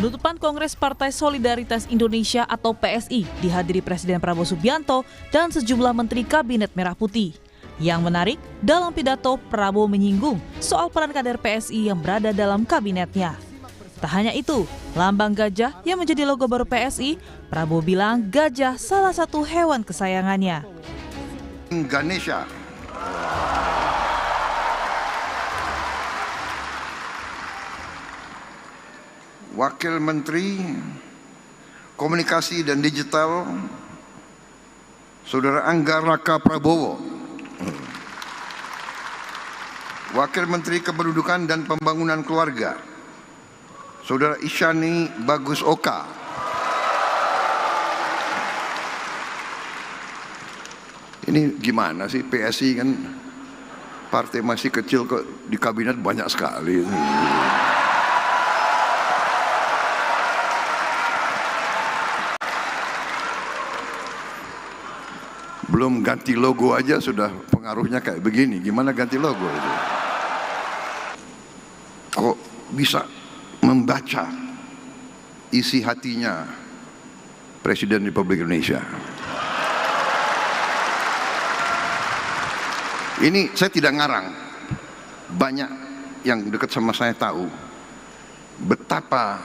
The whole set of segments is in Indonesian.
Penutupan Kongres Partai Solidaritas Indonesia atau PSI dihadiri Presiden Prabowo Subianto dan sejumlah Menteri Kabinet Merah Putih. Yang menarik, dalam pidato Prabowo menyinggung soal peran kader PSI yang berada dalam kabinetnya. Tak hanya itu, lambang gajah yang menjadi logo baru PSI, Prabowo bilang gajah salah satu hewan kesayangannya. Ganesha. Wakil Menteri Komunikasi dan Digital, Saudara Angga Raka Prabowo. Wakil Menteri Kependudukan dan Pembangunan Keluarga, Saudara Isyani Bagus Oka. Ini gimana sih, PSI kan partai masih kecil kok di kabinet banyak sekali. Belum ganti logo aja sudah pengaruhnya kayak begini. Gimana ganti logo itu? Kok bisa membaca isi hatinya Presiden Republik Indonesia? Ini saya tidak ngarang. Banyak yang dekat sama saya tahu betapa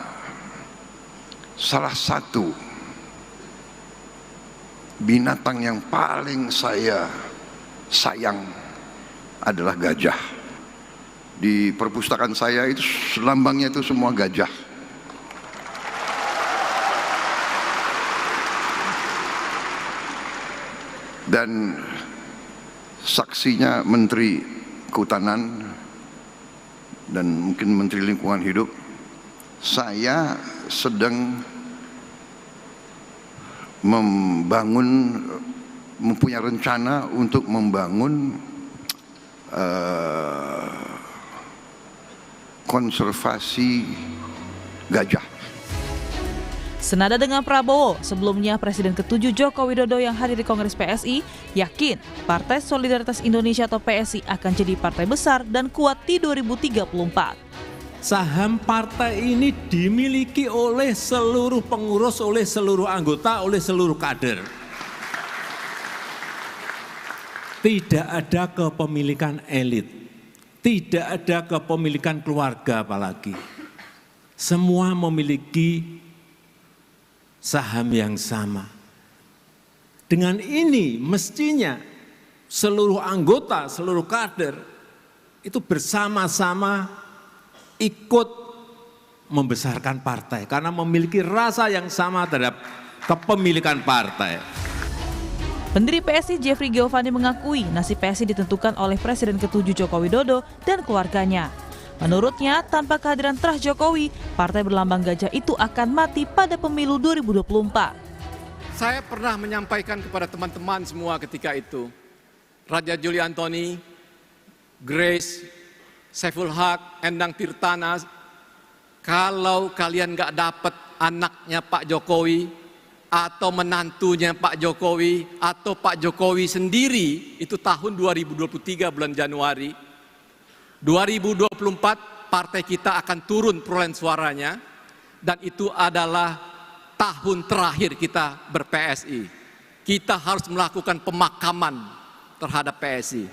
salah satu binatang yang paling saya sayang adalah gajah. Di perpustakaan saya itu lambangnya itu semua gajah. Dan saksinya Menteri Kehutanan dan mungkin Menteri Lingkungan Hidup, saya sedang mempunyai rencana untuk membangun konservasi gajah. Senada dengan Prabowo, sebelumnya Presiden ke-7 Joko Widodo yang hadir di Kongres PSI yakin Partai Solidaritas Indonesia atau PSI akan jadi partai besar dan kuat di 2034. Saham partai ini dimiliki oleh seluruh pengurus, oleh seluruh anggota, oleh seluruh kader. Tidak ada kepemilikan elit, tidak ada kepemilikan keluarga apalagi. Semua memiliki saham yang sama. Dengan ini mestinya seluruh anggota, seluruh kader itu bersama-sama ikut membesarkan partai karena memiliki rasa yang sama terhadap kepemilikan partai. Pendiri PSI Jeffrey Giovanni mengakui nasib PSI ditentukan oleh Presiden ke-7 Joko Widodo dan keluarganya. Menurutnya, tanpa kehadiran terah Jokowi, partai berlambang gajah itu akan mati pada pemilu 2024. Saya pernah menyampaikan kepada teman-teman semua ketika itu, Raja Juli Antoni, Grace, Saiful Haq, Endang Tirtana, kalau kalian nggak dapat anaknya Pak Jokowi atau menantunya Pak Jokowi atau Pak Jokowi sendiri, itu tahun 2023 bulan Januari, 2024 partai kita akan turun perolehan suaranya dan itu adalah tahun terakhir kita ber-PSI. Kita harus melakukan pemakaman terhadap PSI.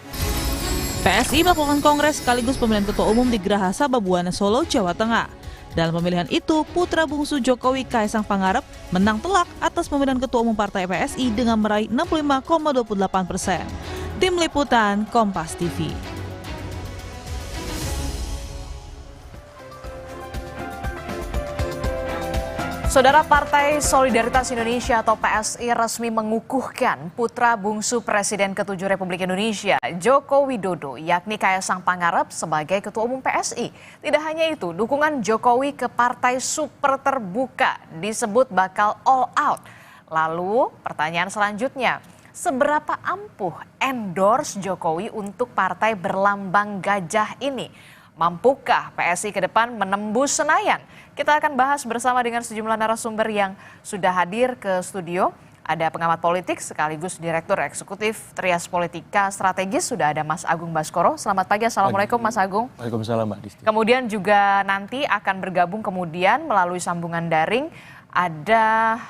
PSI melakukan kongres sekaligus pemilihan ketua umum di Geraha Sababwana, Solo, Jawa Tengah. Dalam pemilihan itu, putra bungsu Jokowi Kaesang Pangarep menang telak atas pemilihan ketua umum partai PSI dengan meraih 65,28%. Tim Liputan Kompas TV. Saudara, Partai Solidaritas Indonesia atau PSI resmi mengukuhkan putra bungsu Presiden ke-7 Republik Indonesia, Joko Widodo, yakni Kaesang Pangarep sebagai Ketua Umum PSI. Tidak hanya itu, dukungan Jokowi ke partai super terbuka disebut bakal all out. Lalu pertanyaan selanjutnya, seberapa ampuh endorse Jokowi untuk partai berlambang gajah ini? Mampukah PSI ke depan menembus Senayan? Kita akan bahas bersama dengan sejumlah narasumber yang sudah hadir ke studio. Ada pengamat politik sekaligus Direktur Eksekutif Trias Politika Strategis, sudah ada Mas Agung Baskoro. Selamat pagi, Assalamualaikum Mas Agung. Waalaikumsalam Mbak Disti. Kemudian juga nanti akan bergabung kemudian melalui sambungan daring ada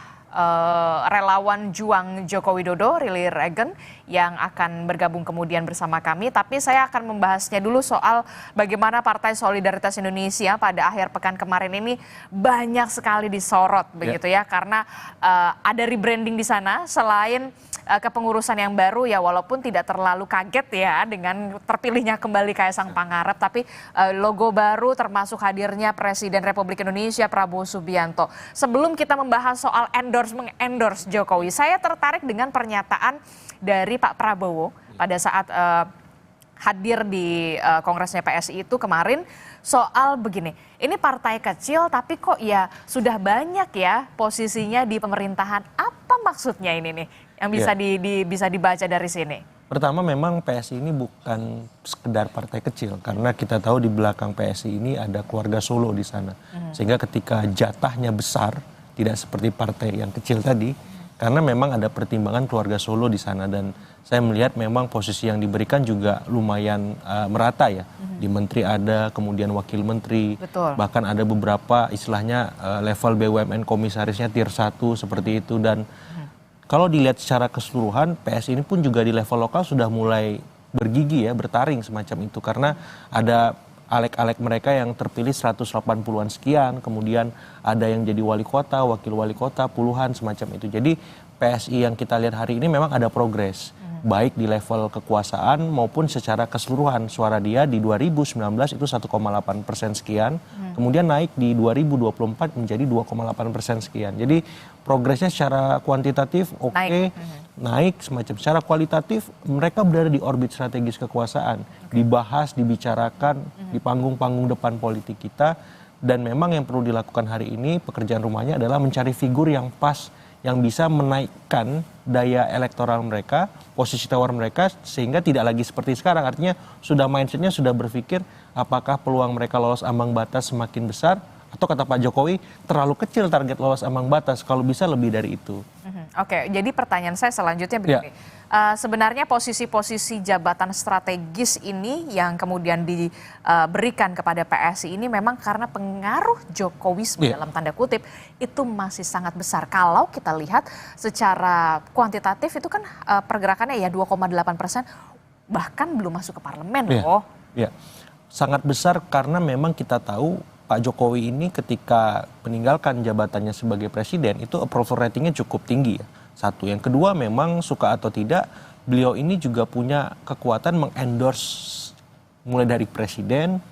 relawan Juang Joko Widodo, Rili Regen, yang akan bergabung kemudian bersama kami. Tapi saya akan membahasnya dulu soal bagaimana Partai Solidaritas Indonesia pada akhir pekan kemarin ini banyak sekali disorot begitu ya, karena ada rebranding di sana. Selain kepengurusan yang baru ya, walaupun tidak terlalu kaget ya dengan terpilihnya kembali Kaesang Pangarep, tapi logo baru termasuk hadirnya Presiden Republik Indonesia Prabowo Subianto. Sebelum kita membahas soal mengendorse Jokowi, saya tertarik dengan pernyataan dari Pak Prabowo pada saat hadir di kongresnya PSI itu kemarin soal begini, ini partai kecil tapi kok ya sudah banyak ya posisinya di pemerintahan. Apa maksudnya ini nih yang bisa dibaca dari sini? Pertama, memang PSI ini bukan sekedar partai kecil, karena kita tahu di belakang PSI ini ada keluarga Solo di sana. Sehingga ketika jatahnya besar, tidak seperti partai yang kecil tadi, karena memang ada pertimbangan keluarga Solo di sana. Dan saya melihat memang posisi yang diberikan juga lumayan merata ya. Di menteri ada, kemudian wakil menteri, bahkan ada beberapa istilahnya level BUMN komisarisnya tier 1 seperti itu. Dan kalau dilihat secara keseluruhan, PSI ini pun juga di level lokal sudah mulai bergigi ya, bertaring semacam itu. Karena ada alek-alek mereka yang terpilih 180-an sekian, kemudian ada yang jadi wali kota, wakil wali kota, puluhan semacam itu. Jadi PSI yang kita lihat hari ini memang ada progres, baik di level kekuasaan maupun secara keseluruhan. Suara dia di 2019 itu 1,8% sekian, kemudian naik di 2024 menjadi 2,8% sekian. Jadi progresnya secara kuantitatif naik semacam. Secara kualitatif mereka berada di orbit strategis kekuasaan, dibahas, dibicarakan di panggung-panggung depan politik kita. Dan memang yang perlu dilakukan hari ini, pekerjaan rumahnya adalah mencari figur yang pas, yang bisa menaikkan daya elektoral mereka, posisi tawar mereka, sehingga tidak lagi seperti sekarang. Artinya sudah mindsetnya sudah berpikir apakah peluang mereka lolos ambang batas semakin besar, atau kata Pak Jokowi terlalu kecil target lolos ambang batas, kalau bisa lebih dari itu. Oke, jadi pertanyaan saya selanjutnya begini. Sebenarnya posisi-posisi jabatan strategis ini yang kemudian diberikan kepada PSI ini memang karena pengaruh Jokowisme dalam tanda kutip itu masih sangat besar. Kalau kita lihat secara kuantitatif itu kan pergerakannya ya 2,8%, bahkan belum masuk ke parlemen loh. Ya, sangat besar karena memang kita tahu Pak Jokowi ini ketika meninggalkan jabatannya sebagai presiden itu approval ratingnya cukup tinggi ya. Satu. Yang kedua, memang suka atau tidak beliau ini juga punya kekuatan mengendorse mulai dari presiden,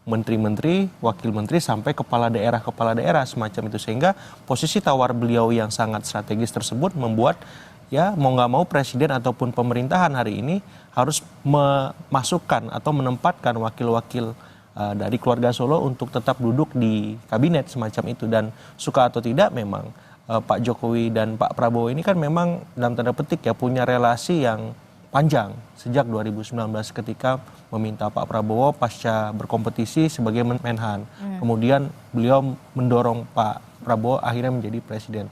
menteri-menteri, wakil menteri sampai kepala daerah semacam itu. Sehingga posisi tawar beliau yang sangat strategis tersebut membuat ya mau nggak mau presiden ataupun pemerintahan hari ini harus memasukkan atau menempatkan wakil-wakil dari keluarga Solo untuk tetap duduk di kabinet semacam itu. Dan suka atau tidak memang Pak Jokowi dan Pak Prabowo ini kan memang dalam tanda petik ya punya relasi yang panjang sejak 2019 ketika meminta Pak Prabowo pasca berkompetisi sebagai Menhan. Kemudian beliau mendorong Pak Prabowo akhirnya menjadi presiden.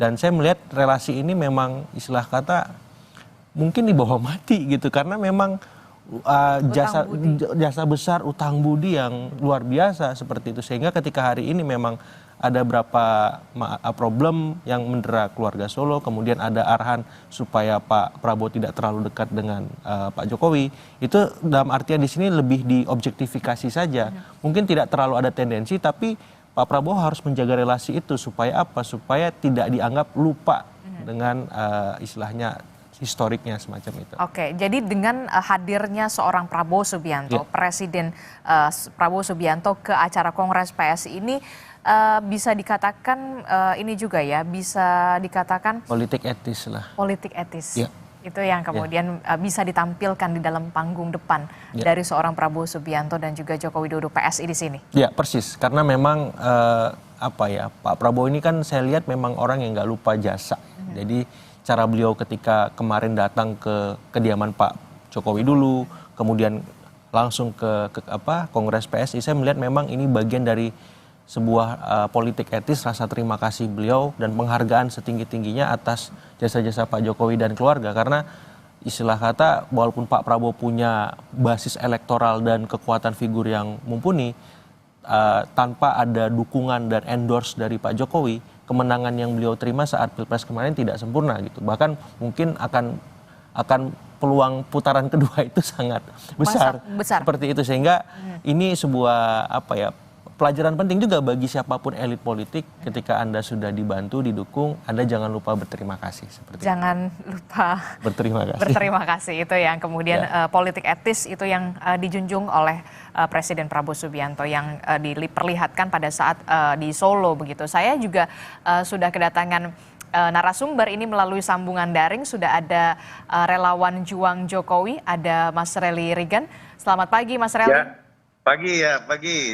Dan saya melihat relasi ini memang istilah kata mungkin di bawah mati gitu, karena memang jasa besar, utang budi yang luar biasa seperti itu. Sehingga ketika hari ini memang ada berapa problem yang mendera keluarga Solo, kemudian ada arahan supaya Pak Prabowo tidak terlalu dekat dengan Pak Jokowi. Itu dalam artian di sini lebih diobjektifikasi saja. Mungkin tidak terlalu ada tendensi, tapi Pak Prabowo harus menjaga relasi itu supaya apa? Supaya tidak dianggap lupa dengan istilahnya historiknya semacam itu. Oke, jadi dengan hadirnya seorang Prabowo Subianto, Presiden Prabowo Subianto ke acara Kongres PSI ini bisa dikatakan ini juga ya, bisa dikatakan politik etis lah. Politik etis. Itu yang kemudian bisa ditampilkan di dalam panggung depan dari seorang Prabowo Subianto dan juga Joko Widodo PSI di sini. Ya, persis. Karena memang Pak Prabowo ini kan saya lihat memang orang yang nggak lupa jasa. Jadi cara beliau ketika kemarin datang ke kediaman Pak Jokowi dulu, kemudian langsung ke Kongres PSI, saya melihat memang ini bagian dari sebuah politik etis, rasa terima kasih beliau dan penghargaan setinggi-tingginya atas jasa-jasa Pak Jokowi dan keluarga. Karena istilah kata, walaupun Pak Prabowo punya basis elektoral dan kekuatan figur yang mumpuni, tanpa ada dukungan dan endorse dari Pak Jokowi, kemenangan yang beliau terima saat Pilpres kemarin tidak sempurna gitu. Bahkan mungkin akan peluang putaran kedua itu sangat besar. Seperti itu, sehingga ini sebuah pelajaran penting juga bagi siapapun elit politik. Ketika Anda sudah dibantu, didukung, Anda jangan lupa berterima kasih. Jangan lupa berterima kasih. Berterima kasih, itu yang kemudian politik etis itu yang dijunjung oleh Presiden Prabowo Subianto yang diperlihatkan pada saat di Solo begitu. Saya juga sudah kedatangan narasumber ini melalui sambungan daring. Sudah ada relawan Juang Jokowi, ada Mas Relly Regan. Selamat pagi Mas Relly. Pagi.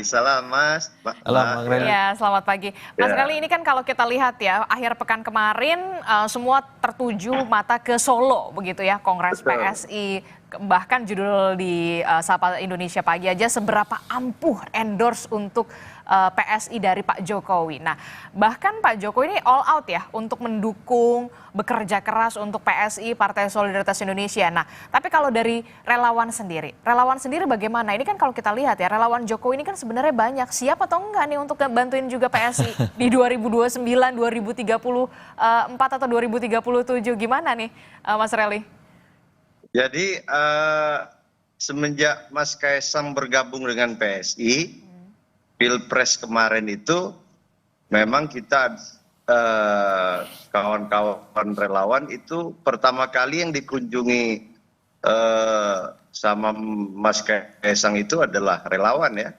Salam Mas. Selamat pagi. Ya, selamat pagi. Mas Relly, ini kan kalau kita lihat ya, akhir pekan kemarin semua tertuju mata ke Solo begitu ya, Kongres PSI. Bahkan judul di Sapa Indonesia Pagi aja, seberapa ampuh endorse untuk PSI dari Pak Jokowi. Nah, bahkan Pak Jokowi ini all out ya untuk mendukung, bekerja keras untuk PSI, Partai Solidaritas Indonesia. Nah, tapi kalau dari relawan sendiri bagaimana? Ini kan kalau kita lihat ya, relawan Jokowi ini kan sebenarnya banyak. Siap atau enggak nih untuk bantuin juga PSI di 2029, 2034 atau 2037? Gimana nih Mas Relly? Jadi semenjak Mas Kaisang bergabung dengan PSI, Pilpres kemarin itu memang kita kawan-kawan relawan itu pertama kali yang dikunjungi sama Mas Kaisang itu adalah relawan ya.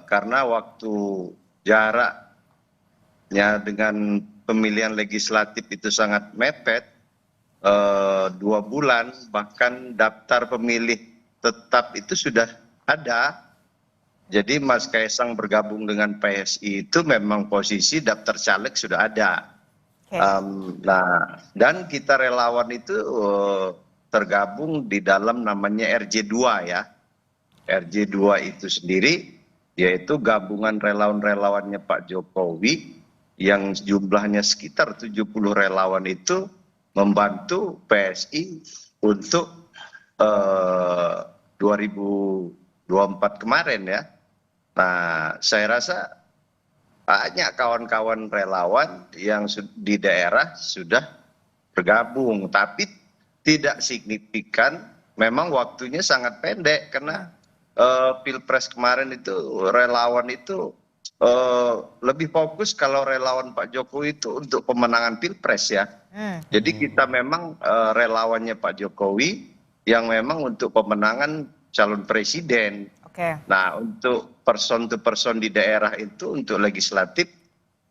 Karena waktu jaraknya dengan pemilihan legislatif itu sangat mepet, 2 bulan, bahkan daftar pemilih tetap itu sudah ada. Jadi Mas Kaisang bergabung dengan PSI itu memang posisi daftar caleg sudah ada. Nah, dan kita relawan itu tergabung di dalam namanya RJ2 ya. RJ2 itu sendiri yaitu gabungan relawan-relawannya Pak Jokowi yang jumlahnya sekitar 70 relawan itu membantu PSI untuk 2024 kemarin ya. Nah, saya rasa banyak kawan-kawan relawan yang di daerah sudah bergabung, tapi tidak signifikan. Memang waktunya sangat pendek karena Pilpres kemarin itu relawan itu lebih fokus kalau relawan Pak Jokowi itu untuk pemenangan Pilpres ya. Jadi kita memang relawannya Pak Jokowi yang memang untuk pemenangan calon presiden. Nah, untuk person to person di daerah itu untuk legislatif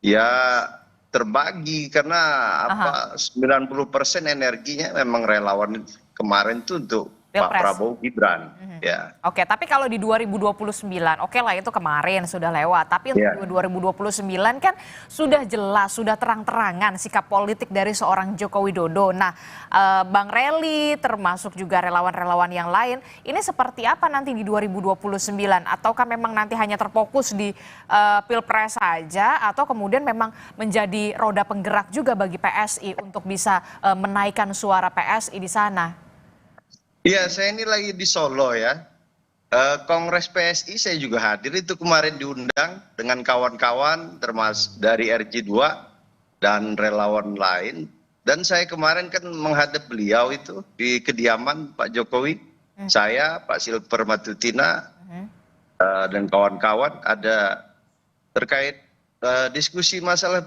ya terbagi karena 90% energinya memang relawan kemarin itu untuk Pak Prabowo Gibran. Ya. Oke, tapi kalau di 2029, oke lah itu kemarin sudah lewat. Tapi untuk 2029 kan sudah jelas, sudah terang-terangan sikap politik dari seorang Joko Widodo. Nah, Bang Relly termasuk juga relawan-relawan yang lain, ini seperti apa nanti di 2029? Ataukah memang nanti hanya terfokus di Pilpres saja, atau kemudian memang menjadi roda penggerak juga bagi PSI untuk bisa menaikkan suara PSI di sana? Iya, saya ini lagi di Solo ya. Kongres PSI saya juga hadir itu kemarin diundang dengan kawan-kawan termasuk dari RJ2 dan relawan lain. Dan saya kemarin kan menghadap beliau itu di kediaman Pak Jokowi. Saya, Pak Silver Matutina dan kawan-kawan ada terkait diskusi masalah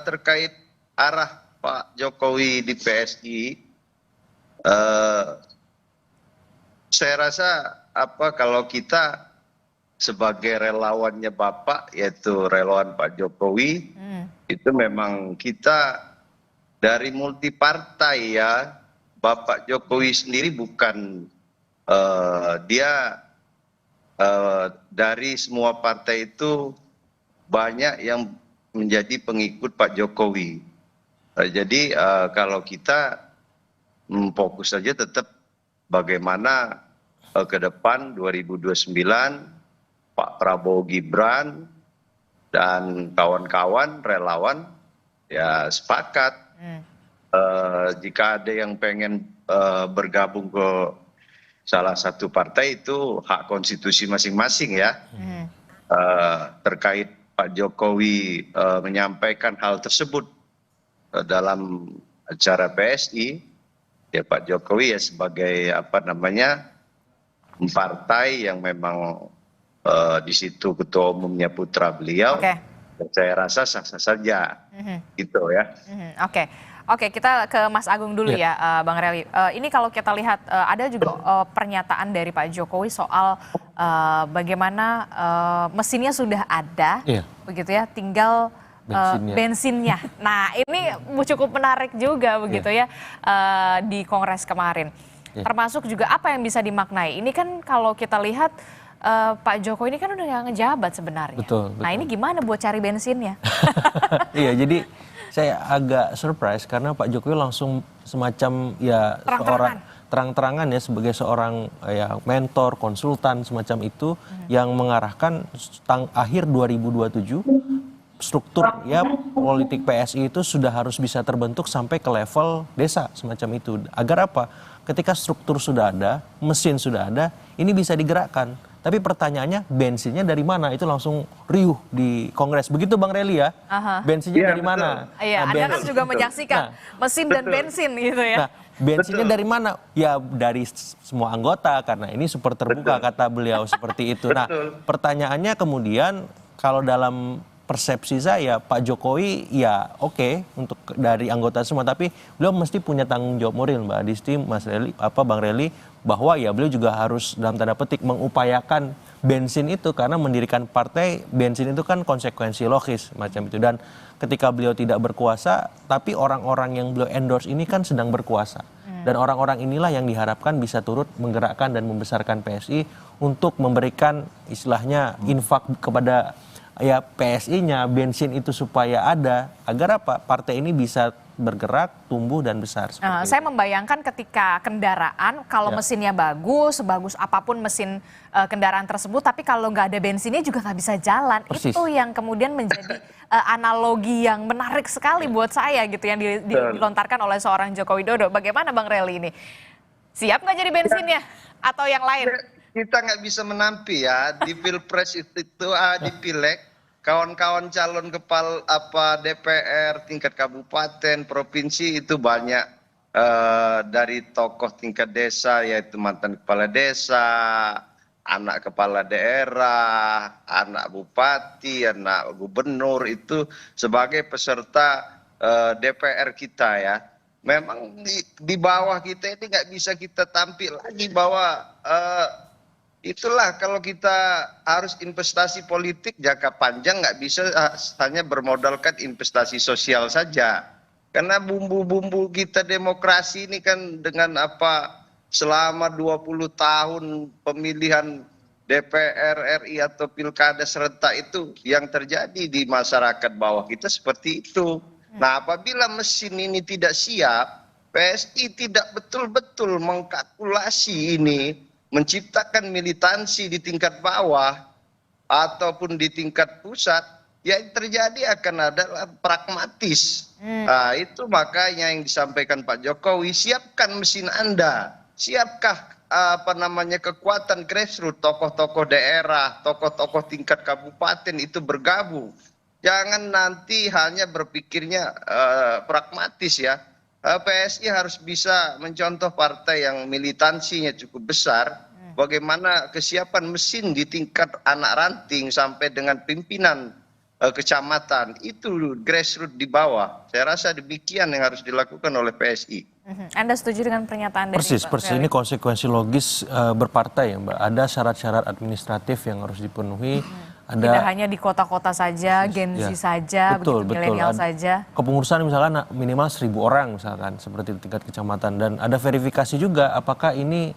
terkait arah Pak Jokowi di PSI. Saya rasa kalau kita sebagai relawannya Bapak, yaitu relawan Pak Jokowi, itu memang kita dari multi partai ya. Bapak Jokowi sendiri bukan dia dari semua partai itu banyak yang menjadi pengikut Pak Jokowi. Jadi kalau kita fokus saja tetap bagaimana ke depan 2029 Pak Prabowo Gibran dan kawan-kawan relawan ya sepakat jika ada yang pengen bergabung ke salah satu partai itu hak konstitusi masing-masing ya. Terkait Pak Jokowi menyampaikan hal tersebut dalam acara PSI, ya Pak Jokowi ya sebagai partai yang memang di situ ketua umumnya putra beliau, saya rasa sah-sah saja, gitu ya. Oke, kita ke Mas Agung dulu ya, Bang Relly. Ini kalau kita lihat ada juga pernyataan dari Pak Jokowi soal bagaimana mesinnya sudah ada, begitu ya, tinggal bensinnya. Nah, ini cukup menarik juga begitu ya di Kongres kemarin. Termasuk juga apa yang bisa dimaknai. Ini kan kalau kita lihat Pak Jokowi ini kan udah nggak ngejabat sebenarnya. Betul. Nah, ini gimana buat cari bensinnya? Iya, jadi saya agak surprise karena Pak Jokowi langsung semacam ya seorang terang-terangan ya sebagai seorang ya mentor, konsultan semacam itu yang mengarahkan akhir 2027 struktur ya politik PSI itu sudah harus bisa terbentuk sampai ke level desa semacam itu. Agar apa? Ketika struktur sudah ada, mesin sudah ada, ini bisa digerakkan. Tapi pertanyaannya bensinnya dari mana? Itu langsung riuh di Kongres. Begitu Bang Relly ya? Bensinnya dari mana? Iya, Anda kan juga menyaksikan mesin dan bensin gitu ya. Nah, bensinnya dari mana? Ya dari semua anggota karena ini super terbuka kata beliau seperti itu. Nah, pertanyaannya kemudian kalau dalam persepsi saya Pak Jokowi ya oke untuk dari anggota semua, tapi beliau mesti punya tanggung jawab moral, Mbak Adisti, Mas Relly, Bang Relly, bahwa ya beliau juga harus dalam tanda petik mengupayakan bensin itu karena mendirikan partai bensin itu kan konsekuensi logis macam itu. Dan ketika beliau tidak berkuasa, tapi orang-orang yang beliau endorse ini kan sedang berkuasa. Dan orang-orang inilah yang diharapkan bisa turut menggerakkan dan membesarkan PSI untuk memberikan istilahnya infak kepada ya PSI-nya, bensin itu supaya ada, agar apa? Partai ini bisa bergerak, tumbuh dan besar. Saya membayangkan ketika kendaraan, kalau mesinnya bagus, sebagus apapun mesin kendaraan tersebut, tapi kalau nggak ada bensinnya juga nggak bisa jalan. Persis. Itu yang kemudian menjadi analogi yang menarik sekali buat saya gitu, yang dilontarkan oleh seorang Joko Widodo. Bagaimana Bang Relly ini? Siap nggak jadi bensinnya? Atau yang lain? Kita nggak bisa menampi ya di Pilpres itu di Pileg kawan-kawan calon kepala DPR tingkat kabupaten provinsi itu banyak dari tokoh tingkat desa yaitu mantan kepala desa, anak kepala daerah, anak bupati, anak gubernur itu sebagai peserta DPR kita ya. Memang di bawah kita ini nggak bisa kita tampil lagi bahwa itulah kalau kita harus investasi politik jangka panjang nggak bisa hanya bermodalkan investasi sosial saja. Karena bumbu-bumbu kita demokrasi ini kan dengan selama 20 tahun pemilihan DPR RI atau pilkada serentak itu yang terjadi di masyarakat bawah kita seperti itu. Nah, apabila mesin ini tidak siap, PSI tidak betul-betul mengkalkulasi ini, menciptakan militansi di tingkat bawah ataupun di tingkat pusat, yang terjadi akan adalah pragmatis. Nah, itu makanya yang disampaikan Pak Jokowi, siapkan mesin Anda, siapkah kekuatan grassroots, tokoh-tokoh daerah, tokoh-tokoh tingkat kabupaten itu bergabung. Jangan nanti hanya berpikirnya pragmatis ya. PSI harus bisa mencontoh partai yang militansinya cukup besar. Bagaimana kesiapan mesin di tingkat anak ranting sampai dengan pimpinan kecamatan itu grassroots di bawah. Saya rasa demikian yang harus dilakukan oleh PSI. Anda setuju dengan pernyataan dari Persis ini konsekuensi logis berpartai ya Mbak. Ada syarat-syarat administratif yang harus dipenuhi. Tidak hanya di kota-kota saja, Gen Z saja, milenial saja. Kepengurusan misalkan minimal 1.000 orang misalkan, seperti di tingkat kecamatan. Dan ada verifikasi juga apakah ini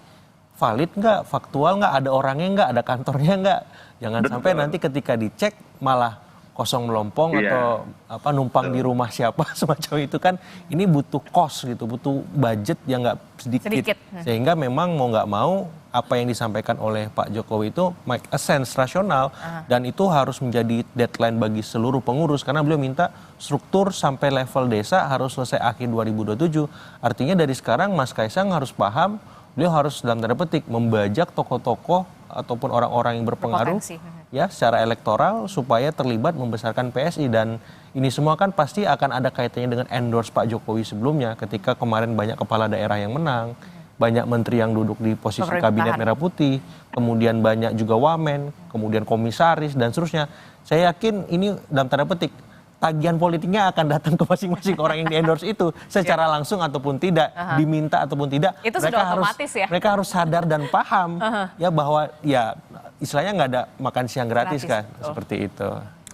valid nggak, faktual nggak, ada orangnya nggak, ada kantornya nggak. Jangan sampai nanti ketika dicek malah kosong melompong Iya. atau apa numpang di rumah siapa semacam itu kan ini butuh cost gitu, butuh budget yang nggak sedikit. Sehingga memang mau nggak mau apa yang disampaikan oleh Pak Jokowi itu make a sense, rasional, dan itu harus menjadi deadline bagi seluruh pengurus karena beliau minta struktur sampai level desa harus selesai akhir 2027. Artinya dari sekarang Mas Kaisang harus paham, beliau harus dalam tanda petik membajak tokoh-tokoh ataupun orang-orang yang berpengaruh ya secara elektoral supaya terlibat membesarkan PSI, dan ini semua kan pasti akan ada kaitannya dengan endorse Pak Jokowi sebelumnya ketika kemarin banyak kepala daerah yang menang, banyak menteri yang duduk di posisi kabinet merah putih, kemudian banyak juga wamen, kemudian komisaris dan seterusnya. Saya yakin ini dalam tanda petik tagihan politiknya akan datang ke masing-masing orang yang di-endorse itu secara langsung ataupun tidak, diminta ataupun tidak. Itu sudah otomatis ya? Mereka harus sadar dan paham ya bahwa ya istilahnya nggak ada makan siang gratis kan, seperti itu.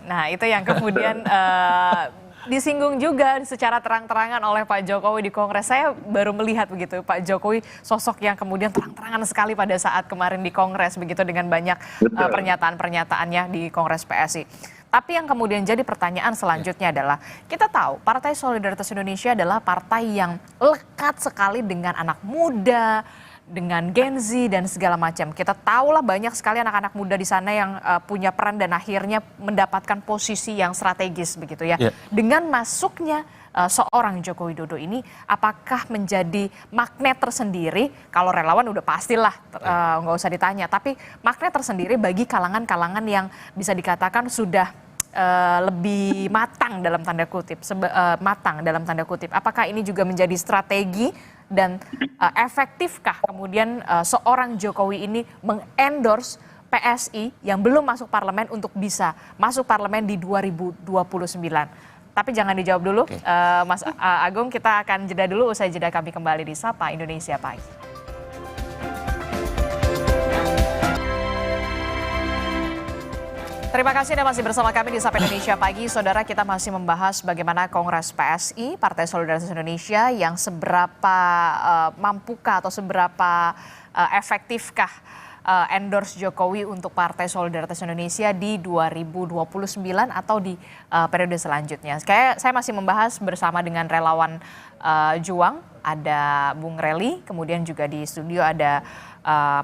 Nah itu yang kemudian disinggung juga secara terang-terangan oleh Pak Jokowi di Kongres. Saya baru melihat begitu Pak Jokowi sosok yang kemudian terang-terangan sekali pada saat kemarin di Kongres begitu dengan banyak pernyataan-pernyataannya di Kongres PSI. Tapi yang kemudian jadi pertanyaan selanjutnya adalah, kita tahu Partai Solidaritas Indonesia adalah partai yang lekat sekali dengan anak muda, dengan Gen Z dan segala macam. Kita tahulah banyak sekali anak-anak muda di sana yang punya peran dan akhirnya mendapatkan posisi yang strategis begitu ya. Dengan masuknya seorang Joko Widodo ini, apakah menjadi magnet tersendiri? Kalau relawan udah pastilah nggak usah ditanya. Tapi magnet tersendiri bagi kalangan-kalangan yang bisa dikatakan sudah lebih matang dalam tanda kutip, matang dalam tanda kutip. Apakah ini juga menjadi strategi dan efektifkah kemudian seorang Jokowi ini mengendorse PSI yang belum masuk parlemen untuk bisa masuk parlemen di 2029? Tapi jangan dijawab dulu, Mas Agung, kita akan jeda dulu, usai jeda kami kembali di Sapa Indonesia Pagi. Terima kasih Anda masih bersama kami di Sapa Indonesia Pagi. Saudara, kita masih membahas bagaimana Kongres PSI, Partai Solidaritas Indonesia, yang seberapa mampukah atau seberapa efektifkah endorse Jokowi untuk Partai Solidaritas Indonesia di 2029 atau di periode selanjutnya. Saya masih membahas bersama dengan relawan Juang, ada Bung Rely, kemudian juga di studio ada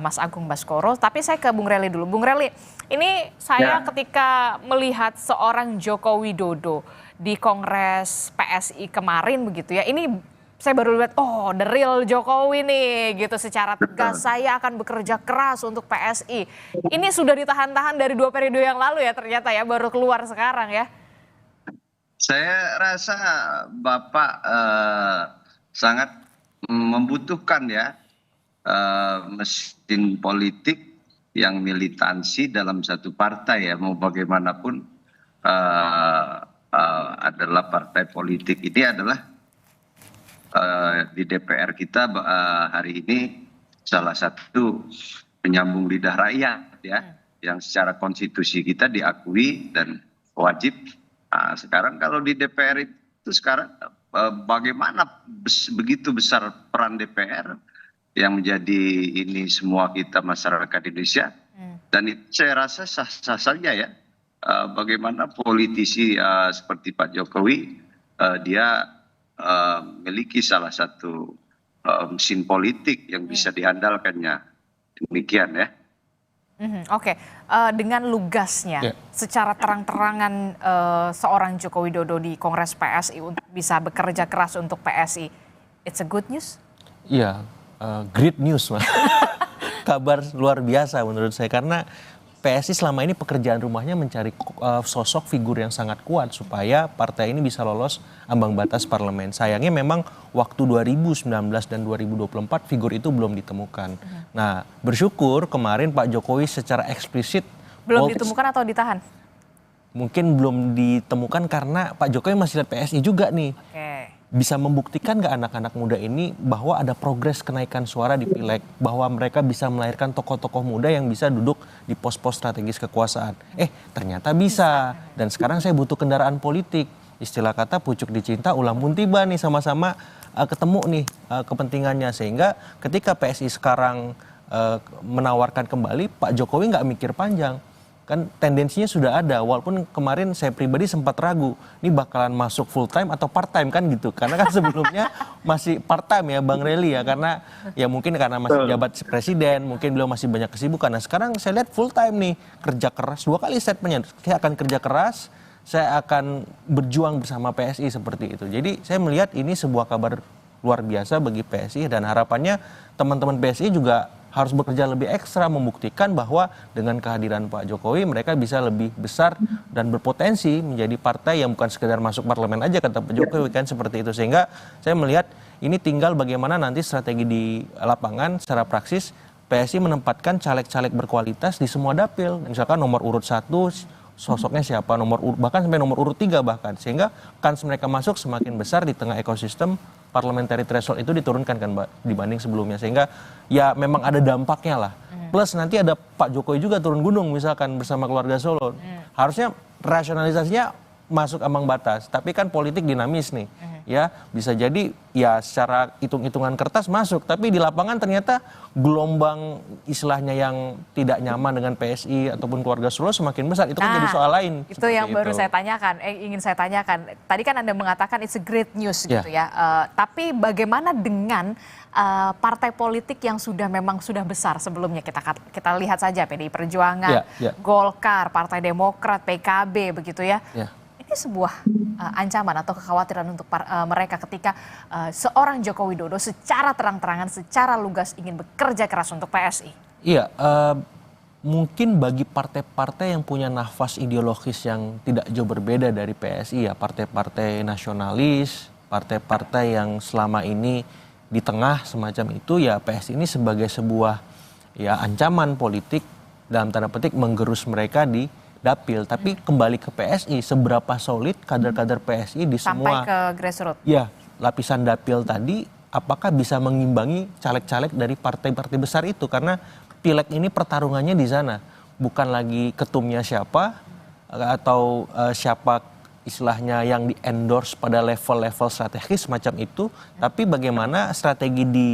Mas Agung Baskoro. Tapi saya ke Bung Rely dulu. Bung Rely, ini saya ketika melihat seorang Joko Widodo di Kongres PSI kemarin begitu ya, ini saya baru lihat, oh the real Jokowi nih gitu, secara tegas saya akan bekerja keras untuk PSI. Ini sudah ditahan-tahan dari 2 periode yang lalu ya ternyata ya, baru keluar sekarang ya. Saya rasa Bapak sangat membutuhkan ya mesin politik yang militansi dalam satu partai ya, mau bagaimanapun adalah partai politik ini adalah di DPR kita hari ini salah satu penyambung lidah rakyat ya, yang secara konstitusi kita diakui dan wajib. Nah, sekarang kalau di DPR itu sekarang bagaimana begitu besar peran DPR yang menjadi ini semua kita masyarakat Indonesia, dan itu saya rasa sah-sah saja ya. Bagaimana politisi seperti Pak Jokowi dia memiliki salah satu mesin politik yang bisa diandalkannya, demikian ya. Oke. Dengan lugasnya secara terang-terangan seorang Joko Widodo di Kongres PSI untuk bisa bekerja keras untuk PSI, it's a good news? Iya. Great news, Mas. Kabar luar biasa menurut saya, karena PSI selama ini pekerjaan rumahnya mencari sosok figur yang sangat kuat supaya partai ini bisa lolos ambang batas parlemen. Sayangnya memang waktu 2019 dan 2024 figur itu belum ditemukan. Nah, bersyukur kemarin Pak Jokowi secara eksplisit belum ditemukan atau ditahan? Mungkin belum ditemukan karena Pak Jokowi masih lihat PSI juga nih. Bisa membuktikan nggak anak-anak muda ini bahwa ada progres kenaikan suara di Pileg, bahwa mereka bisa melahirkan tokoh-tokoh muda yang bisa duduk di pos-pos strategis kekuasaan. Ternyata bisa. Dan sekarang saya butuh kendaraan politik. Istilah kata pucuk dicinta ulang pun tiba nih, sama-sama ketemu nih kepentingannya. Sehingga ketika PSI sekarang menawarkan kembali, Pak Jokowi nggak mikir panjang. kan tendensinya sudah ada, walaupun kemarin saya pribadi sempat ragu ini bakalan masuk full time atau part time kan gitu, karena kan sebelumnya masih part time ya Bang Reli ya, karena ya mungkin karena masih jabat presiden, mungkin beliau masih banyak kesibukan. Nah sekarang saya lihat full time nih, kerja keras, 2 kali statementnya, saya akan kerja keras, saya akan berjuang bersama PSI seperti itu. Jadi saya melihat ini sebuah kabar luar biasa bagi PSI, dan harapannya teman-teman PSI juga harus bekerja lebih ekstra membuktikan bahwa dengan kehadiran Pak Jokowi mereka bisa lebih besar dan berpotensi menjadi partai yang bukan sekedar masuk parlemen aja kata Pak Jokowi kan, seperti itu. Sehingga saya melihat ini tinggal bagaimana nanti strategi di lapangan secara praksis PSI menempatkan caleg-caleg berkualitas di semua dapil. Misalkan nomor urut 1 sosoknya siapa, bahkan sampai nomor urut 3 bahkan, sehingga kans mereka masuk semakin besar di tengah ekosistem parliamentary threshold itu diturunkan kan Mbak dibanding sebelumnya, sehingga ya memang ada dampaknya lah. Plus nanti ada Pak Jokowi juga turun gunung misalkan bersama keluarga Solo. Harusnya rasionalisasinya masuk ambang batas, tapi kan politik dinamis nih. Ya, bisa jadi ya secara hitung-hitungan kertas masuk, tapi di lapangan ternyata gelombang istilahnya yang tidak nyaman dengan PSI ataupun keluarga Solo semakin besar. Itu kan jadi soal lain. Itu yang baru saya tanyakan, ingin saya tanyakan. Tadi kan Anda mengatakan it's a great news gitu ya. Tapi bagaimana dengan partai politik yang memang sudah besar sebelumnya? Kita lihat saja PDI Perjuangan, Golkar, Partai Demokrat, PKB begitu ya. Ini sebuah ancaman atau kekhawatiran untuk mereka ketika seorang Joko Widodo secara terang-terangan, secara lugas ingin bekerja keras untuk PSI. Iya, mungkin bagi partai-partai yang punya nafas ideologis yang tidak jauh berbeda dari PSI ya, partai-partai nasionalis, partai-partai yang selama ini di tengah semacam itu, ya PSI ini sebagai sebuah ya ancaman politik dalam tanda petik menggerus mereka di dapil. Tapi kembali ke PSI, seberapa solid kader-kader PSI di semua sampai ke grassroots. Ya, lapisan dapil tadi, apakah bisa mengimbangi caleg-caleg dari partai-partai besar itu? Karena pileg ini pertarungannya di sana, bukan lagi ketumnya siapa atau siapa istilahnya yang di endorse pada level-level strategis semacam itu, tapi bagaimana strategi di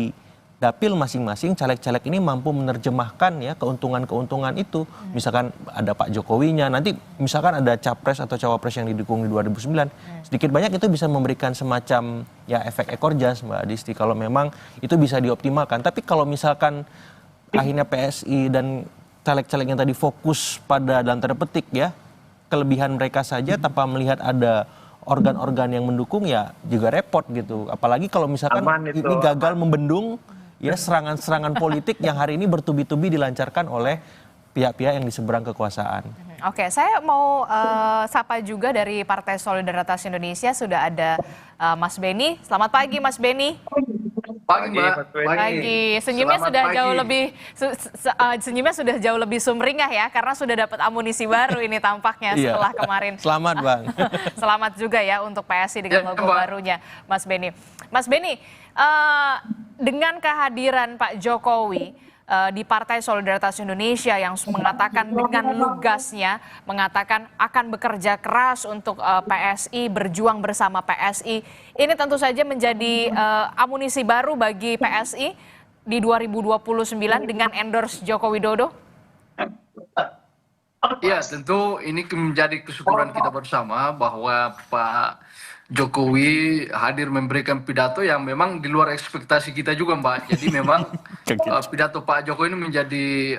dapil masing-masing caleg-caleg ini mampu menerjemahkan ya keuntungan-keuntungan itu. Misalkan ada Pak Jokowinya, nanti misalkan ada capres atau cawapres yang didukung di 2009, sedikit banyak itu bisa memberikan semacam ya efek ekor jas Mbak Disti kalau memang itu bisa dioptimalkan. Tapi kalau misalkan akhirnya PSI dan caleg-caleg yang tadi fokus pada dalam tanda petik ya kelebihan mereka saja tanpa melihat ada organ-organ yang mendukung, ya juga repot gitu. Apalagi kalau misalkan ini gagal membendung ya serangan-serangan politik yang hari ini bertubi-tubi dilancarkan oleh pihak-pihak yang di seberang kekuasaan. Oke, saya mau sapa juga dari Partai Solidaritas Indonesia, sudah ada Mas Beni. Selamat pagi Mas Beni. Pagi Mbak. Pagi. Senyumnya Selamat sudah pagi. jauh lebih senyumnya sudah jauh lebih sumringah ya, karena sudah dapat amunisi baru ini tampaknya setelah kemarin. Selamat Bang. Selamat juga ya untuk PSI dengan logo barunya Mas Beni. Mas Beni, dengan kehadiran Pak Jokowi di Partai Solidaritas Indonesia yang mengatakan dengan lugasnya mengatakan akan bekerja keras untuk PSI, berjuang bersama PSI, ini tentu saja menjadi amunisi baru bagi PSI di 2029 dengan endorse Joko Widodo. Ya, tentu ini menjadi kesyukuran kita bersama bahwa Pak Jokowi hadir memberikan pidato yang memang di luar ekspektasi kita juga Mbak. Jadi memang pidato Pak Jokowi ini menjadi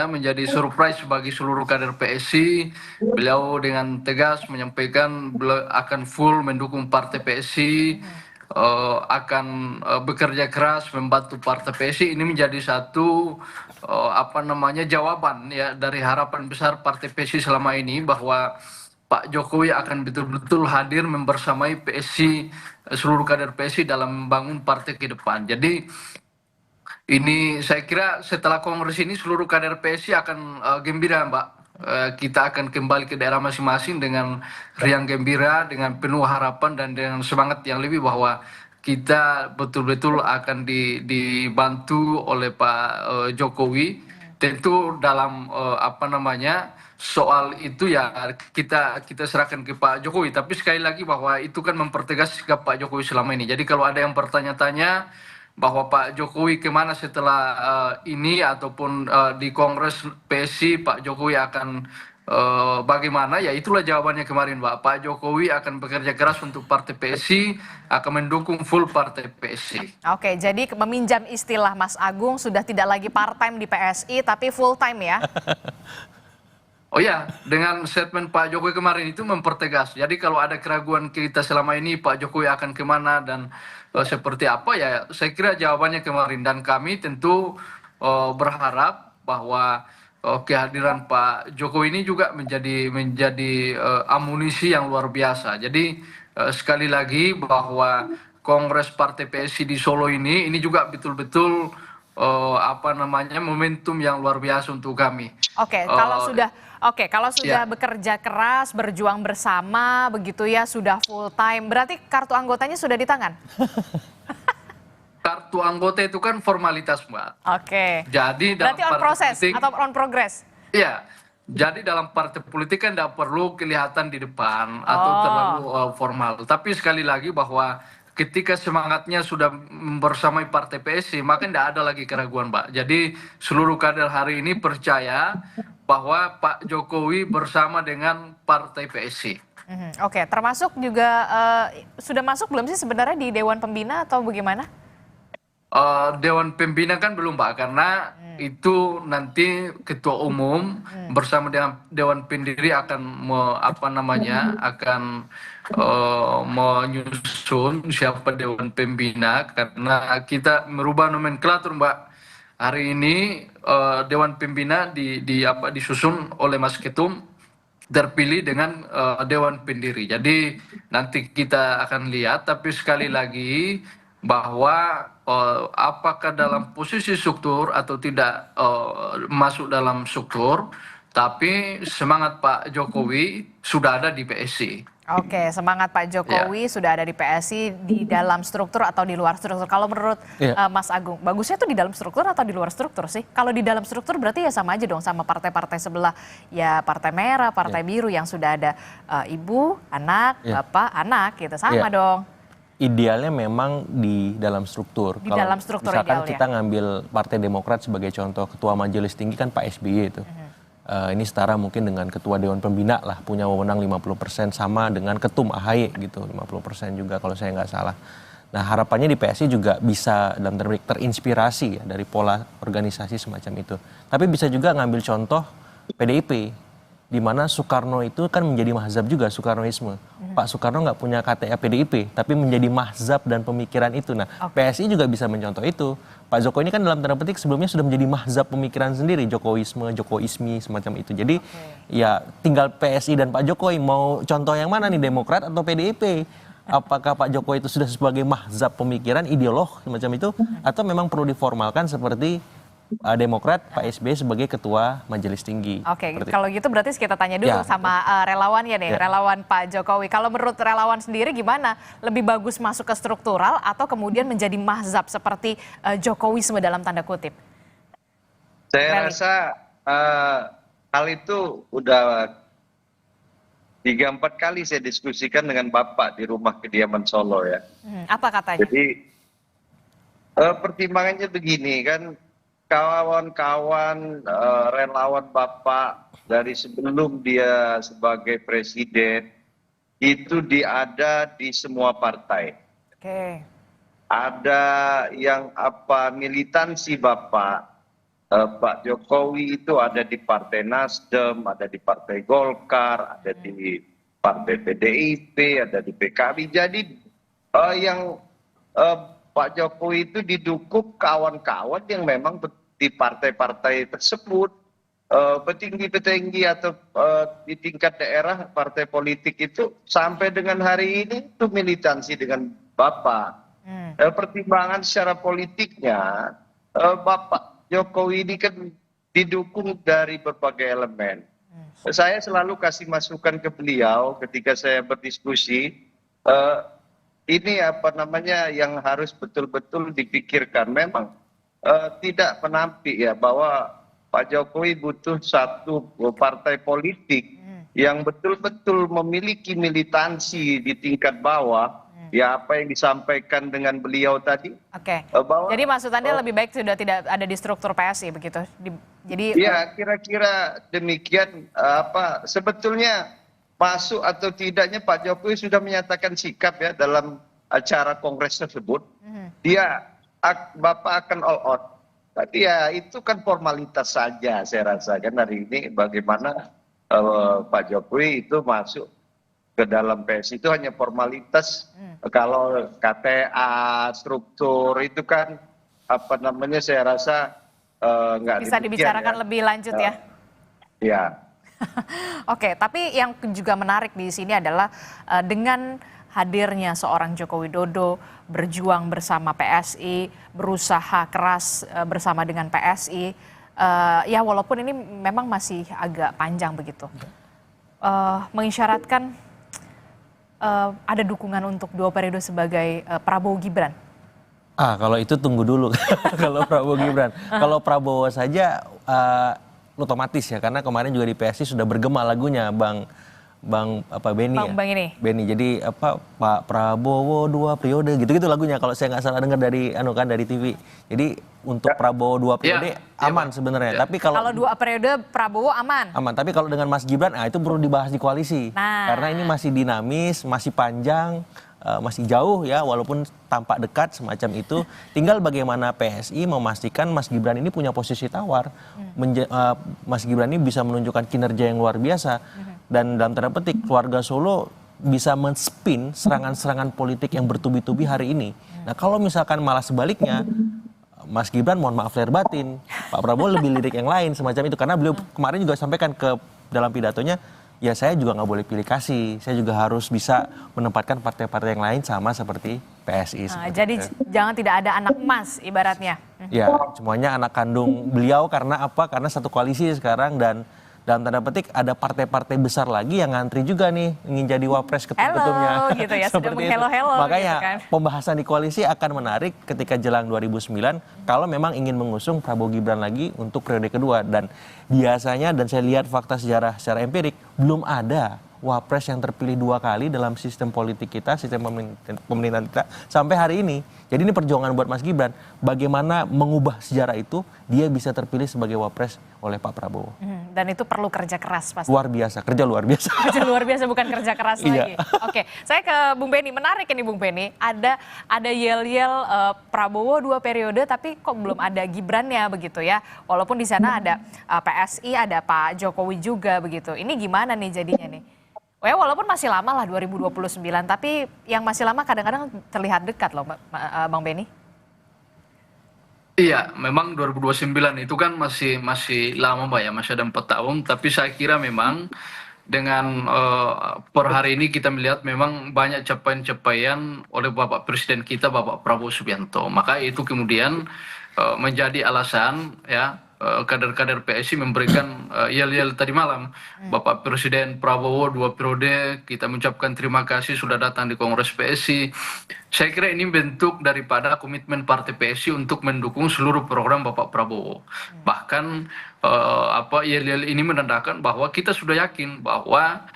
menjadi surprise bagi seluruh kader PSI. Beliau dengan tegas menyampaikan beliau akan full mendukung partai PSI, akan bekerja keras membantu partai PSI. Ini menjadi satu jawaban ya dari harapan besar partai PSI selama ini bahwa Pak Jokowi akan betul-betul hadir membersamai PSI, seluruh kader PSI dalam membangun partai ke depan. Jadi ini saya kira setelah kongres ini seluruh kader PSI akan gembira Mbak. Kita akan kembali ke daerah masing-masing dengan riang gembira, dengan penuh harapan dan dengan semangat yang lebih bahwa kita betul-betul akan dibantu oleh Pak Jokowi. Tentu dalam soal itu ya kita serahkan ke Pak Jokowi. Tapi sekali lagi bahwa itu kan mempertegas sikap Pak Jokowi selama ini. Jadi kalau ada yang bertanya-tanya bahwa Pak Jokowi kemana setelah ini ataupun di Kongres PSI Pak Jokowi akan bagaimana, ya itulah jawabannya kemarin Pak. Pak Jokowi akan bekerja keras untuk partai PSI, akan mendukung full partai PSI. Oke, jadi meminjam istilah Mas Agung, sudah tidak lagi part-time di PSI tapi full-time ya? Oh ya, dengan statement Pak Jokowi kemarin itu mempertegas. Jadi kalau ada keraguan kita selama ini Pak Jokowi akan kemana dan seperti apa, ya saya kira jawabannya kemarin. Dan kami tentu berharap bahwa kehadiran Pak Jokowi ini juga menjadi amunisi yang luar biasa. Jadi sekali lagi bahwa Kongres Partai PSI di Solo ini juga betul-betul momentum yang luar biasa untuk kami. Kalau sudah bekerja keras, berjuang bersama, begitu ya, sudah full time, berarti kartu anggotanya sudah di tangan? Kartu anggota itu kan formalitas, Mbak. Oke. Jadi berarti on process atau on progress? Iya. Jadi dalam partai politik kan tidak perlu kelihatan di depan atau terlalu formal. Tapi sekali lagi bahwa ketika semangatnya sudah bersamai partai PSI, maka tidak ada lagi keraguan, Mbak. Jadi seluruh kader hari ini percaya bahwa Pak Jokowi bersama dengan partai PSI. Oke, termasuk juga sudah masuk belum sih sebenarnya di Dewan Pembina atau bagaimana? Dewan Pembina kan belum, Pak, karena itu nanti Ketua Umum bersama dengan Dewan Pendiri akan menyusun siapa Dewan Pembina, karena kita merubah nomenklatur, Mbak. Hari ini Dewan Pembina disusun oleh Mas Ketum, terpilih dengan Dewan Pendiri. Jadi nanti kita akan lihat, tapi sekali lagi bahwa apakah dalam posisi struktur atau tidak masuk dalam struktur, tapi semangat Pak Jokowi sudah ada di PSI. Oke, semangat Pak Jokowi sudah ada di PSI, di dalam struktur atau di luar struktur. Kalau menurut Mas Agung, bagusnya tuh di dalam struktur atau di luar struktur sih? Kalau di dalam struktur berarti ya sama aja dong sama partai-partai sebelah. Ya Partai Merah, Partai Biru yang sudah ada ibu, anak, bapak, anak gitu. Sama dong. Idealnya memang di dalam struktur. Di dalam struktur misalkan idealnya. kita ngambil Partai Demokrat sebagai contoh, Ketua Majelis Tinggi kan Pak SBY itu. Ini setara mungkin dengan Ketua Dewan Pembina lah, punya wewenang 50%, sama dengan Ketum AHY gitu, 50% juga kalau saya nggak salah. Nah harapannya di PSI juga bisa dalam terinspirasi ya dari pola organisasi semacam itu. Tapi bisa juga ngambil contoh PDIP, di mana Soekarno itu kan menjadi mahzab juga, Soekarnoisme. Pak Soekarno nggak punya KTA PDIP, tapi menjadi mahzab dan pemikiran itu. Nah, PSI juga bisa mencontoh itu. Pak Jokowi ini kan dalam tanda petik sebelumnya sudah menjadi mahzab pemikiran sendiri, Jokowisme, Jokoismi, semacam itu. Jadi ya tinggal PSI dan Pak Jokowi mau contoh yang mana nih, Demokrat atau PDIP? Apakah Pak Jokowi itu sudah sebagai mahzab pemikiran, ideolog semacam itu, atau memang perlu diformalkan seperti Demokrat, Pak SBY sebagai Ketua Majelis Tinggi. Oke, kalau gitu berarti kita tanya dulu sama relawannya nih, relawan Pak Jokowi. Kalau menurut relawan sendiri gimana? Lebih bagus masuk ke struktural atau kemudian menjadi mahzab seperti Jokowisme dalam tanda kutip? Saya rasa hal itu udah 3-4 kali saya diskusikan dengan Bapak di rumah kediaman Solo ya. Apa katanya? Jadi pertimbangannya begini kan, kawan-kawan relawan Bapak dari sebelum dia sebagai presiden itu ada di semua partai. Oke. Ada yang militansi Bapak, Pak Jokowi itu ada di Partai Nasdem, ada di Partai Golkar, ada di Partai PDIP, ada di PKB. Jadi Pak Jokowi itu didukung kawan-kawan yang memang di partai-partai tersebut, petinggi-petinggi atau di tingkat daerah partai politik itu sampai dengan hari ini itu militansi dengan Bapak. Pertimbangan secara politiknya, Bapak Jokowi ini kan didukung dari berbagai elemen. Saya selalu kasih masukan ke beliau ketika saya berdiskusi, ini yang harus betul-betul dipikirkan. Memang tidak menampik ya bahwa Pak Jokowi butuh satu partai politik yang betul-betul memiliki militansi di tingkat bawah Ya apa yang disampaikan dengan beliau tadi. Oke. Bahwa Jadi maksud Anda lebih baik sudah tidak ada di struktur PSI begitu. Jadi ya kira-kira demikian. Sebetulnya masuk atau tidaknya Pak Jokowi sudah menyatakan sikap ya dalam acara kongres tersebut. Bapak akan all out. Tapi ya itu kan formalitas saja saya rasa kan hari ini bagaimana Pak Jokowi itu masuk ke dalam PSI itu hanya formalitas. Kalau KTA, struktur itu kan saya rasa nggak bisa dibicarakan lebih lanjut ya. Ya. Oke, tapi yang juga menarik di sini adalah dengan hadirnya seorang Joko Widodo berjuang bersama PSI, berusaha keras bersama dengan PSI, ya walaupun ini memang masih agak panjang begitu, mengisyaratkan ada dukungan untuk 2 periode sebagai Prabowo Gibran. Kalau itu tunggu dulu. Kalau Prabowo Gibran, kalau Prabowo saja otomatis ya, karena kemarin juga di PSI sudah bergema lagunya Bang Benny ya. Bang ini. Benny. Jadi Pak Prabowo 2 periode gitu-gitu lagunya kalau saya nggak salah dengar dari dari TV. Jadi untuk Prabowo 2 periode aman sebenarnya. Tapi kalau 2 periode Prabowo aman. Aman, tapi kalau dengan Mas Gibran itu perlu dibahas di koalisi. Karena ini masih dinamis, masih panjang, masih jauh ya, walaupun tampak dekat semacam itu. Tinggal bagaimana PSI memastikan Mas Gibran ini punya posisi tawar. Mas Gibran ini bisa menunjukkan kinerja yang luar biasa. Dan dalam tanda petik keluarga Solo bisa men-spin serangan-serangan politik yang bertubi-tubi hari ini. Nah kalau misalkan malah sebaliknya, Mas Gibran mohon maaf lahir batin, Pak Prabowo lebih lirik yang lain semacam itu. Karena beliau kemarin juga sampaikan dalam pidatonya, ya saya juga nggak boleh pilih kasih, saya juga harus bisa menempatkan partai-partai yang lain sama seperti PSI. Jadi jangan tidak ada anak emas ibaratnya. Ya, semuanya anak kandung beliau karena apa? Karena satu koalisi sekarang dan dalam tanda petik ada partai-partai besar lagi yang ngantri juga nih ingin jadi wapres ketum-ketumnya. Gitu ya, sudah menghello-hello. Makanya gitu kan. pembahasan di koalisi akan menarik ketika jelang 2009 kalau memang ingin mengusung Prabowo Gibran lagi untuk periode kedua. Dan biasanya, dan saya lihat fakta sejarah secara empirik, belum ada wapres yang terpilih 2 kali dalam sistem politik kita, sistem pemerintahan kita sampai hari ini. Jadi ini perjuangan buat Mas Gibran, bagaimana mengubah sejarah itu, dia bisa terpilih sebagai wapres oleh Pak Prabowo. Dan itu perlu kerja keras pasti. Luar biasa, kerja luar biasa. Kerja luar biasa, bukan kerja keras lagi. Oke, saya ke Bung Benny. Menarik ini Bung Benny, ada yel-yel Prabowo 2 periode, tapi kok belum ada Gibrannya begitu ya. Walaupun di sana ada PSI, ada Pak Jokowi juga begitu. Ini gimana nih jadinya nih? Walaupun masih lama lah 2029, tapi yang masih lama kadang-kadang terlihat dekat loh Bang Benny. Iya, memang 2029 itu kan masih lama Mbak ya, masih ada 4 tahun. Tapi saya kira memang dengan per hari ini kita melihat memang banyak capaian-capaian oleh Bapak Presiden kita, Bapak Prabowo Subianto. Maka itu kemudian menjadi alasan ya kader-kader PSI memberikan yel-yel tadi malam. Bapak Presiden Prabowo 2 periode, kita mengucapkan terima kasih sudah datang di Kongres PSI. Saya kira ini bentuk daripada komitmen Partai PSI untuk mendukung seluruh program Bapak Prabowo. Bahkan yel-yel ini menandakan bahwa kita sudah yakin bahwa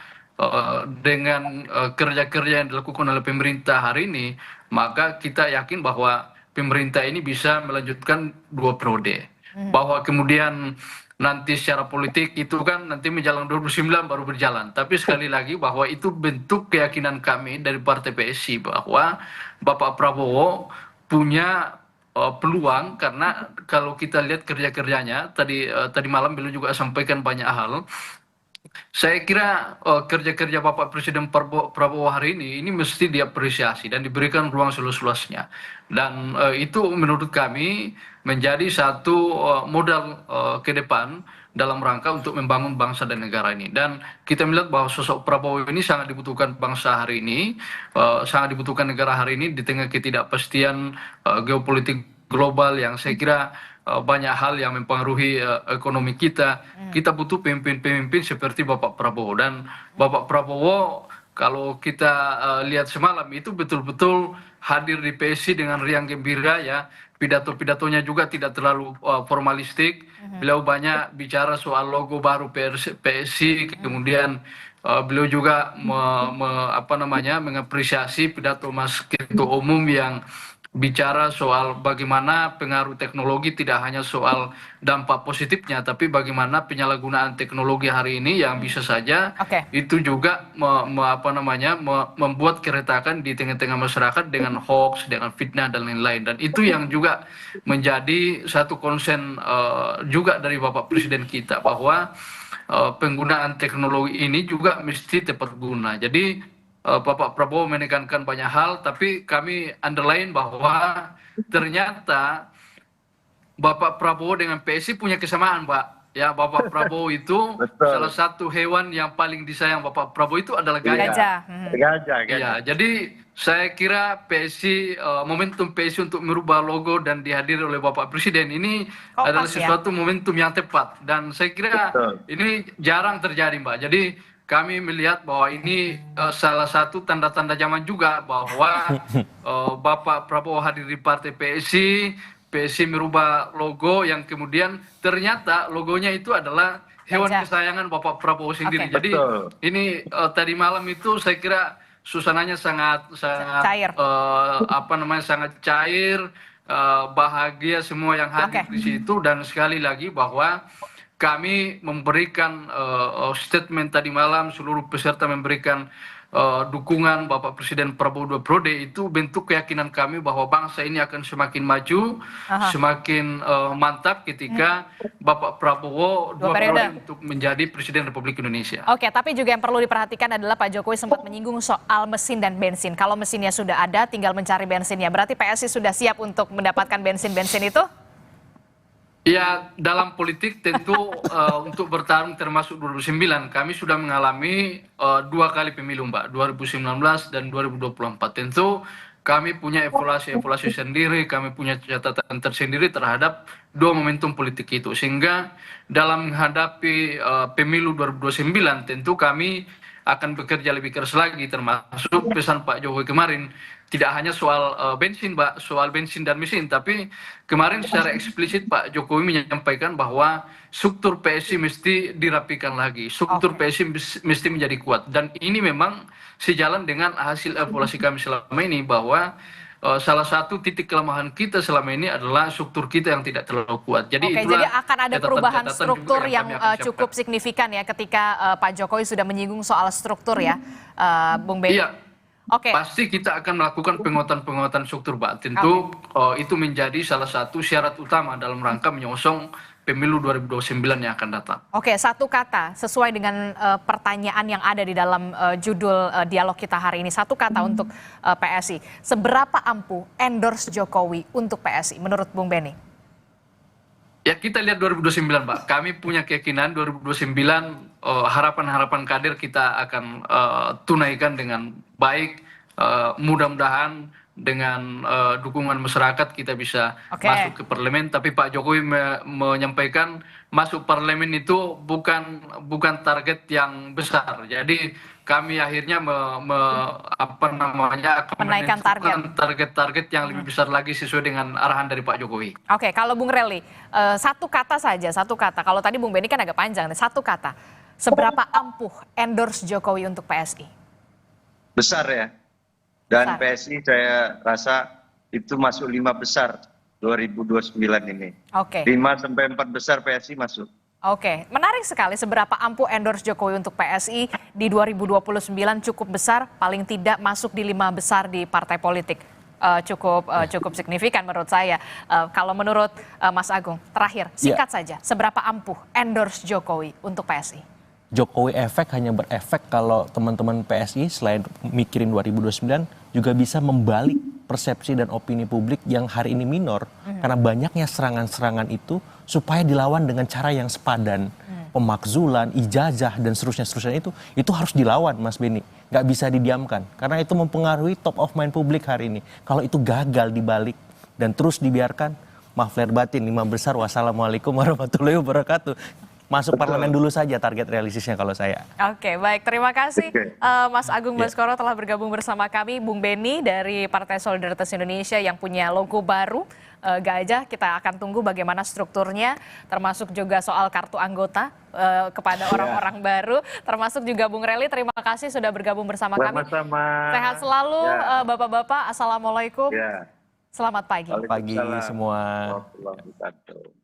dengan kerja-kerja yang dilakukan oleh pemerintah hari ini, maka kita yakin bahwa pemerintah ini bisa melanjutkan 2 periode. Bahwa kemudian nanti secara politik itu kan nanti menjelang 2009 baru berjalan. Tapi sekali lagi bahwa itu bentuk keyakinan kami dari Partai PSI bahwa Bapak Prabowo punya peluang, karena kalau kita lihat kerja-kerjanya tadi malam beliau juga sampaikan banyak hal. Saya kira kerja-kerja Bapak Presiden Prabowo hari ini mesti diapresiasi dan diberikan ruang seluas-luasnya. Dan itu menurut kami menjadi satu modal ke depan dalam rangka untuk membangun bangsa dan negara ini. Dan kita melihat bahwa sosok Prabowo ini sangat dibutuhkan bangsa hari ini, sangat dibutuhkan negara hari ini di tengah ketidakpastian geopolitik global yang saya kira banyak hal yang mempengaruhi ekonomi kita. Kita butuh pemimpin-pemimpin seperti Bapak Prabowo. Dan Bapak Prabowo kalau kita lihat semalam itu betul-betul hadir di PSI dengan riang gembira ya. Pidato-pidatonya juga tidak terlalu formalistik. Beliau banyak bicara soal logo baru PSI, kemudian beliau juga mengapresiasi pidato Mas Ketua Umum yang bicara soal bagaimana pengaruh teknologi tidak hanya soal dampak positifnya, tapi bagaimana penyalahgunaan teknologi hari ini yang bisa saja itu juga membuat keretakan di tengah-tengah masyarakat dengan hoax, dengan fitnah dan lain-lain. Dan itu yang juga menjadi satu konsen juga dari Bapak Presiden kita, bahwa penggunaan teknologi ini juga mesti tepat guna. Jadi Bapak Prabowo menekankan banyak hal, tapi kami underline bahwa ternyata Bapak Prabowo dengan PSI punya kesamaan, Pak. Ya, Bapak Prabowo itu salah satu hewan yang paling disayang Bapak Prabowo itu adalah gajah. Gajah. Ya, jadi saya kira PSI, momentum PSI untuk merubah logo dan dihadiri oleh Bapak Presiden ini adalah sesuatu momentum yang tepat. Dan saya kira ini jarang terjadi, Mbak. Jadi kami melihat bahwa ini salah satu tanda-tanda zaman juga, bahwa Bapak Prabowo hadir di partai PSI merubah logo yang kemudian ternyata logonya itu adalah hewan kesayangan Bapak Prabowo sendiri. Jadi ini tadi malam itu saya kira suasananya sangat cair, sangat cair, bahagia semua yang hadir di situ. Dan sekali lagi bahwa kami memberikan statement tadi malam, seluruh peserta memberikan dukungan Bapak Presiden Prabowo 2 periode, itu bentuk keyakinan kami bahwa bangsa ini akan semakin maju, semakin mantap ketika Bapak Prabowo 2 periode untuk menjadi Presiden Republik Indonesia. Oke, tapi juga yang perlu diperhatikan adalah Pak Jokowi sempat menyinggung soal mesin dan bensin. Kalau mesinnya sudah ada, tinggal mencari bensinnya. Berarti PSI sudah siap untuk mendapatkan bensin-bensin itu? Ya, dalam politik tentu untuk bertarung termasuk 2009, kami sudah mengalami 2 kali pemilu, Mbak, 2019 dan 2024. Tentu kami punya evaluasi sendiri, kami punya catatan tersendiri terhadap 2 momentum politik itu. Sehingga dalam menghadapi pemilu 2029, tentu kami akan bekerja lebih keras lagi, termasuk pesan Pak Jokowi kemarin. Tidak hanya soal bensin, Pak, soal bensin dan mesin, tapi kemarin secara eksplisit Pak Jokowi menyampaikan bahwa struktur PSI mesti dirapikan lagi, struktur PSI mesti menjadi kuat. Dan ini memang sejalan dengan hasil evaluasi kami selama ini, bahwa salah satu titik kelemahan kita selama ini adalah struktur kita yang tidak terlalu kuat. Jadi jadi akan ada perubahan struktur yang cukup signifikan ya ketika Pak Jokowi sudah menyinggung soal struktur ya, Bung Benny. Iya. Pasti kita akan melakukan penguatan struktur, Pak. Tentu itu menjadi salah satu syarat utama dalam rangka menyongsong pemilu 2029 yang akan datang. Oke, satu kata sesuai dengan pertanyaan yang ada di dalam judul dialog kita hari ini. Satu kata untuk PSI. Seberapa ampuh endorse Jokowi untuk PSI menurut Bung Benny? Ya, kita lihat 2029, Pak. Kami punya keyakinan 2029 harapan-harapan kader kita akan tunaikan dengan baik. Mudah-mudahan dengan dukungan masyarakat kita bisa masuk ke parlemen. Tapi Pak Jokowi menyampaikan masuk parlemen itu bukan target yang besar. Jadi kami akhirnya menaikkan target yang lebih besar lagi sesuai dengan arahan dari Pak Jokowi. Oke, kalau Bung Rely, satu kata saja, satu kata. Kalau tadi Bung Benny kan agak panjang, satu kata. Seberapa ampuh endorse Jokowi untuk PSI? Besar ya. Dan PSI saya rasa itu masuk 5 besar 2029 ini. 5 sampai 4 besar PSI masuk. Oke, menarik sekali seberapa ampuh endorse Jokowi untuk PSI di 2029 cukup besar, paling tidak masuk di 5 besar di partai politik. Cukup signifikan menurut saya. Kalau menurut Mas Agung, terakhir singkat saja, seberapa ampuh endorse Jokowi untuk PSI? Jokowi efek hanya berefek kalau teman-teman PSI selain mikirin 2029 juga bisa membalik persepsi dan opini publik yang hari ini minor karena banyaknya serangan-serangan itu supaya dilawan dengan cara yang sepadan. Pemakzulan, ijazah dan seterusnya itu harus dilawan, Mas Benny. Nggak bisa didiamkan karena itu mempengaruhi top of mind publik hari ini. Kalau itu gagal dibalik dan terus dibiarkan, maaf lahir batin, 5 besar, wassalamualaikum warahmatullahi wabarakatuh. masuk parlemen dulu saja target realistisnya kalau saya. Oke, baik. Terima kasih Mas Agung Baskoro telah bergabung bersama kami. Bung Beni dari Partai Solidaritas Indonesia yang punya logo baru, gajah. Kita akan tunggu bagaimana strukturnya, termasuk juga soal kartu anggota kepada orang-orang baru. Termasuk juga Bung Rely, terima kasih sudah bergabung bersama kami. Sama-sama. Sehat selalu Bapak-bapak. Assalamualaikum. Ya. Selamat pagi. Pagi semua. Warahmatullahi wabarakatuh.